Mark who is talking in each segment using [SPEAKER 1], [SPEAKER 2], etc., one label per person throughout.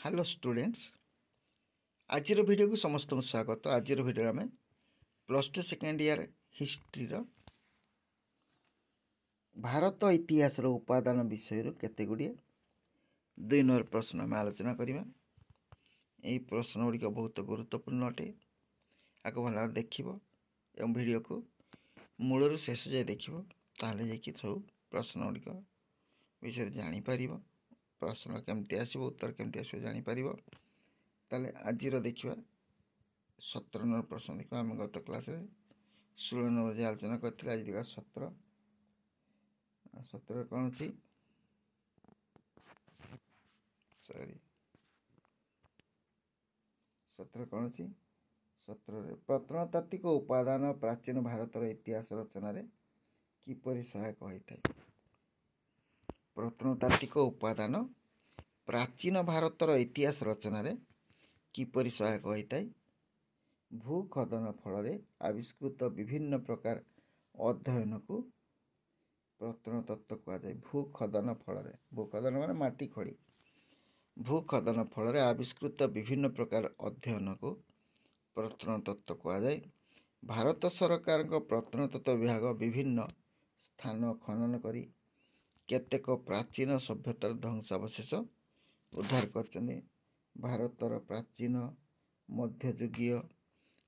[SPEAKER 1] Hello students आज video को समस्त स्वागत। आज वीडियो आम +2 सेकेंड ईयर हिस्ट्री भारत इतिहास उपादान विषय केते गुड़िए 2 नंबर प्रश्न आम आलोचना करवा। यही प्रश्न गुड़िक बहुत गुरुत्वपूर्ण अटे। आगे भल देख वीडियो को मूलर शेष जाए देख ताले सब प्रश्न गुड़िक विषय जापर। प्रश्न केमती आसो उत्तर केमती आसो जापर। ताले आज देखा 17 नंबर प्रश्न देखा। आम गत क्लास 16 नंबर आलोचना करते आज देखा 17 कौन अच्छी सॉरी 17 कौन अच्छी 17 प्रत्नतात्विक उपादान प्राचीन भारतर इतिहास रचन किपरि सहायक होता है। प्रत्नतात्विक उपादान प्राचीन भारतर इतिहास रचन किपरि सहायक होता है। भूखदन फल आविष्कृत विभिन्न प्रकार अध्ययन को प्रत्नतत्व कहुए। भूखदन फल भूखदन मान माटी खड़ी। भूखदन फल आविष्कृत विभिन्न प्रकार अध्ययन को प्रत्नतत्व कहुए। भारत सरकार प्रत्नतत्व विभाग विभिन्न स्थान खनन करी केतेक प्राचीन सभ्यतार ध्वंसावशेष उद्धार कर। भारतर प्राचीन मध्ययुगीय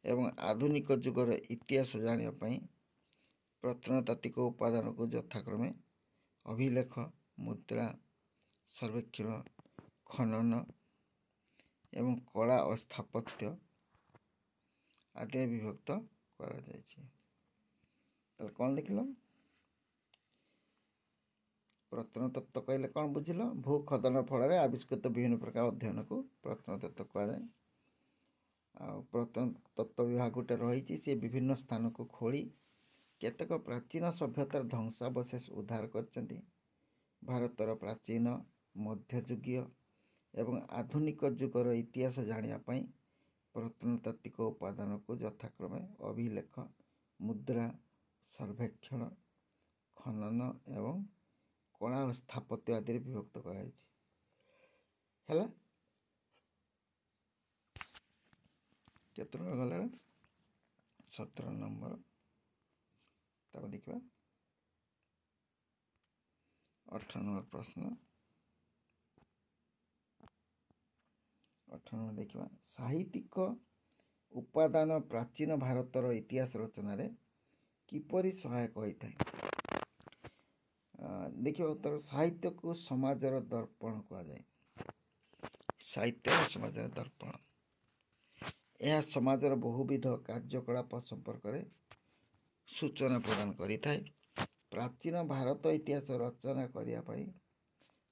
[SPEAKER 1] एवं आधुनिक जुगर इतिहास जानापी प्रत्नतात्विक उपादान को यथाक्रमे अभिलेख, मुद्रा, सर्वेक्षण, खनन एवं कला और स्थापत्य आदि विभक्त कर। कौन लिखल प्रत्नतत्व कहले कौन बुझिल? भूखदन फल आविष्कृत विभिन्न प्रकार अध्ययन को प्रत्नतत्व कहुए। प्रत्नतत्व विभाग गोटे रही सी विभिन्न स्थान को खोली केतेक प्राचीन सभ्यतार ध्वंसावशेष उद्धार कर। भारतर प्राचीन मध्ययुगीय एवं आधुनिक जुगर इतिहास जानापी प्रत्नतात्विक उपादान को यथाक्रमे अभिलेख, मुद्रा, सर्वेक्षण, खनन एवं कला और स्थापत्य आदि विभक्त कराई। 17 नंबर तब देखा 18 नंबर प्रश्न। 18 नंबर देखा साहित्यिक उपादान प्राचीन भारतर इतिहास रचन किपरि सहायक होता है। देखिए उत्तर साहित्य को समाजर दर्पण कहुए। साहित्य समाजर दर्पण यह समाजर बहुविध कार्यकलाप संपर्क में सूचना प्रदान करें। प्राचीन भारत इतिहास रचना करने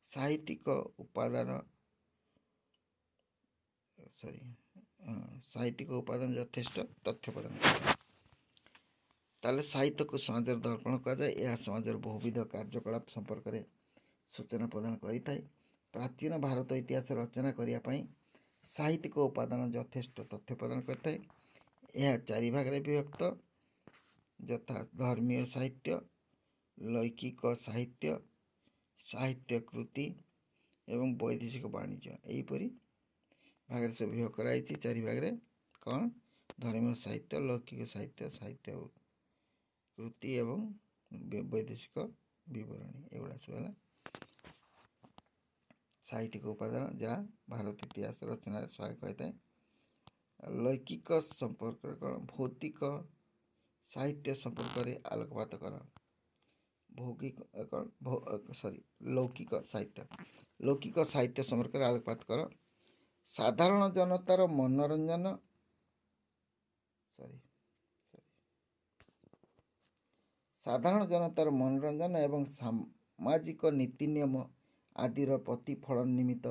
[SPEAKER 1] साहित्यिक उपादान यथेष्ट तथ्य प्रदान करे। ताले साहित्य को समाजर दर्पण कहुए। यह समाजर बहुविध कार्यकलाप संपर्क में सूचना प्रदान करें। प्राचीन भारत इतिहास रचना करने साहित्यिक उपादान यथेष्ट तथ्य प्रदान करता है। यह 4 भाग में विभक्त यथा धर्मीय साहित्य, लौकिक साहित्य, साहित्य कृति एवं वैदेशिक वाणिज्य यहीपरि भाग से विभाग कराई। 4 भाग में कौन धर्मीय साहित्य, लौकिक साहित्य, साहित्य कृति एवं वैदेशिक विवरणी एगुड़ा सब साहित्यिक उपादान जहाँ भारत इतिहास रचना सहायक होता है। लौकिक संपर्क कौन भौतिक साहित्य संपर्क में आलोकपात कर। भौतिक कौन लौकिक साहित्य संपर्क में आलोकपात कर। साधारण जनतार मनोरंजन साधारण जनतार मनोरंजन एवं सामाजिक नीति नियम आदिर प्रतिफलन निमित्त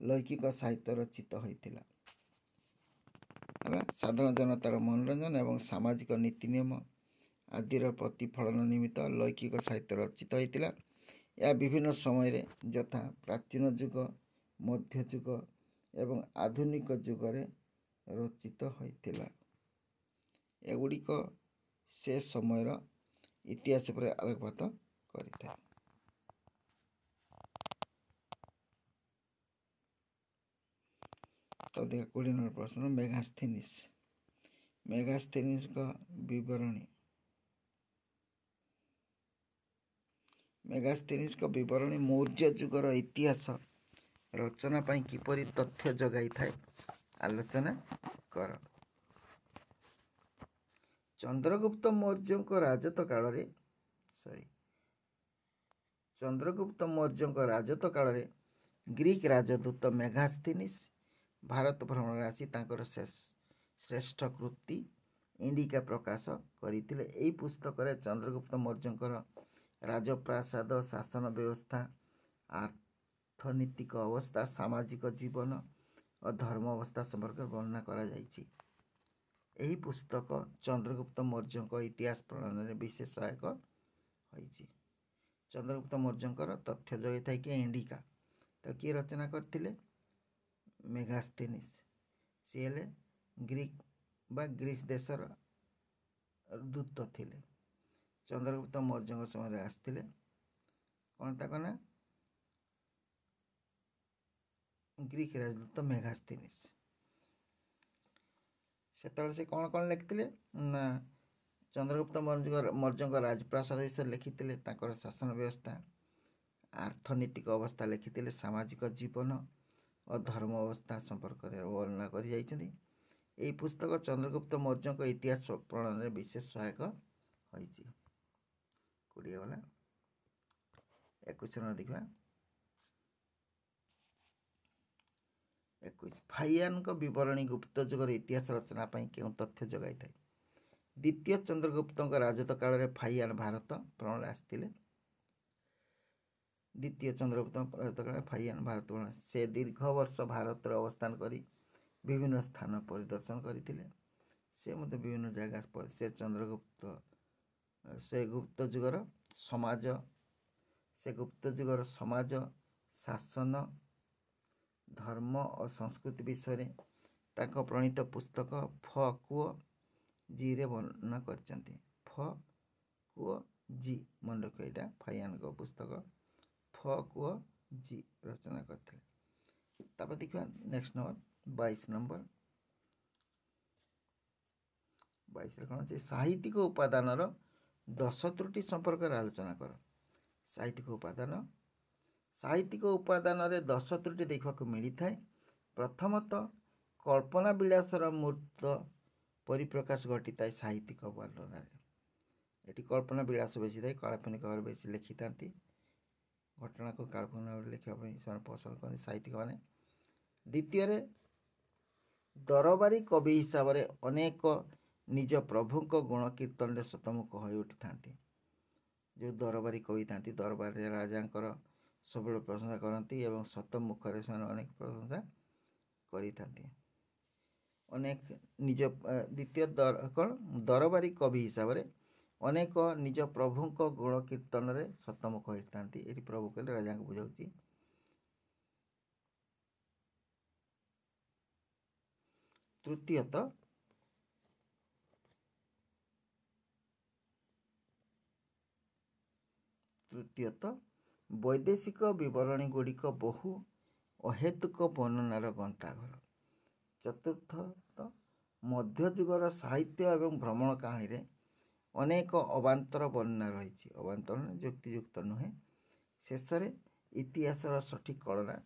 [SPEAKER 1] लौकिक साहित्य रचित होता। साधारण जनतार मनोरंजन एवं सामाजिक नीति नियम आदिर प्रतिफलन निमित्त लौकिक साहित्य रचित होता। यह विभिन्न समय यथा प्राचीन जुग, मध्ययुग एवं आधुनिक जुगरे रचित होता। एगुड़िक से समय इतिहास पर आलोकपात करिଥାଏ। तो देखा 20 नंबर प्रश्न मेगास्थेनिस का विवरणी। मेगास्थेनिस का विवरणी मौर्य जुगर इतिहास रचना पाई किपरि तथ्य जगाई थाए आलोचना कर। चंद्रगुप्त मौर्य राजत्व काल रे चंद्रगुप्त मौर्य राजत्व काल रे ग्रीक राजदूत मेगास्थेनिस भारत भ्रमण आसी तांकर श्रेष्ठ कृति इंडिका प्रकाश करथिले। एही पुस्तक रे चंद्रगुप्त मौर्यंकर राजप्रासाद शासन व्यवस्था अर्थनीतिक अवस्था सामाजिक जीवन और धर्म अवस्था संपर्क वर्णना करा जायछि। एही पुस्तक चंद्रगुप्त मौर्यंक इतिहास प्रणाली रे विशेष सहायक होइछि। चंद्रगुप्त मौर्यंकर तथ्य जगै थाइ कि इंडिका तो किए रचना करथिले मेगास्थेनिस। सी हेले ग्रीक बा ग्रीस देशर दूत थिले। चंद्रगुप्त मौर्य समय आसते कौन ताक ना ग्रीक राजदूत मेगास्थेनिस। से कौन कौन लिखिले ना चंद्रगुप्त मौर्य राजप्रासाद विषय लिखिले, शासन व्यवस्था अर्थनीतिक अवस्था लिखिले, सामाजिक जीवन और धर्म अवस्था संपर्क वर्णना कर यही पुस्तक चंद्रगुप्त मौर्य इतिहास प्रणाली विशेष सहायक होइछि। कोड़िए गला 21 देखा 21 फाइयान का विवरणी गुप्त जुगर इतिहास रचना पाई क्यों तथ्य जगाई थाए। द्वितीय चंद्रगुप्त राजत्व काल रे फाइयान भारत भ्रमण आसते। द्वितीय चंद्रगुप्त राजत्व काल फाइयान भारत भ्रमण से दीर्घ वर्ष भारत अवस्थान करी विभिन्न स्थान परिदर्शन करथिले। से मते विभिन्न जगह से चंद्रगुप्त से गुप्त जुगर समाज शासन धर्म और संस्कृति विषय ताको प्रणीत पुस्तक फ कुओ जी रे वर्णना करचंती। फ कुओ जी मन रख एटा फाइयान को पुस्तक फ कुओ जी रचना करथिले। तापर देखिबा नेक्स्ट नंबर 22 नंबर 22 रे कोन साहित्यिक उपादान 10 त्रुटि संपर्क आलोचना कर। साहित्यिक उपादान 10 त्रुटि देखा मिलता है। प्रथमतः कल्पना विलासर मूर्त परिप्रकाश घटी था साहित्यिक वर्णन। ये कल्पना विलास बेसी थाए, काल्पनिक भाव बेसी लिखि था घटना को काल्पनिक भाव लिखा पसंद करते साहित्यिक मैंने। द्वितीय दरबारी कवि हिसाब से अनेक निज प्रभु गुण कीर्तन शतमुख हो उठी था। जो दरबारी कवि था दरबार राजा सब प्रशंसा करती और शतमुख अनेक प्रशंसा करते। अनेक निज द्वितीय कौन दरबारी कवि हिसाब से अनेक निज प्रभु गुण कीर्तन शतमुख होता। ये प्रभु कहले राजा को बुझाऊँ। तृतीयतः वैदेशिक विवरणी गुड़िक बहु अहेतुक वर्णनार गंताघर। चतुर्थतः मध्ययुगर साहित्य एवं भ्रमण कहानी रे अनेक अवांतर वर्णना रही। अवांतर युक्तियुक्त नुहे। शेष इतिहास सठिक कल्पना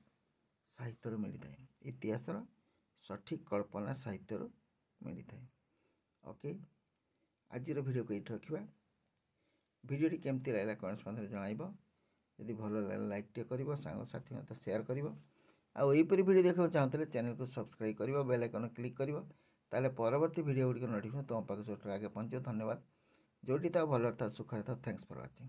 [SPEAKER 1] साहित्य मिलता है। इतिहास सठिक कल्पना साहित्य मिलता है। ओके आज वीडियो को ये रखा। वीडियो केमती लगा कमेंट्स मध्य जन। यदि भल लगे लाइक टे कर सांगसाथी मत शेयर कर। आईपरी वीडियो देखा चाहते चैनल को सब्सक्राइब कर बेल आइकन क्लिक कर ताले परवर्ती वीडियो गुड़िक नोटिफिकेशन तुम पाक आगे पहुँचे। धन्यवाद। जोटी था भल था सुख था। Thanks for watching.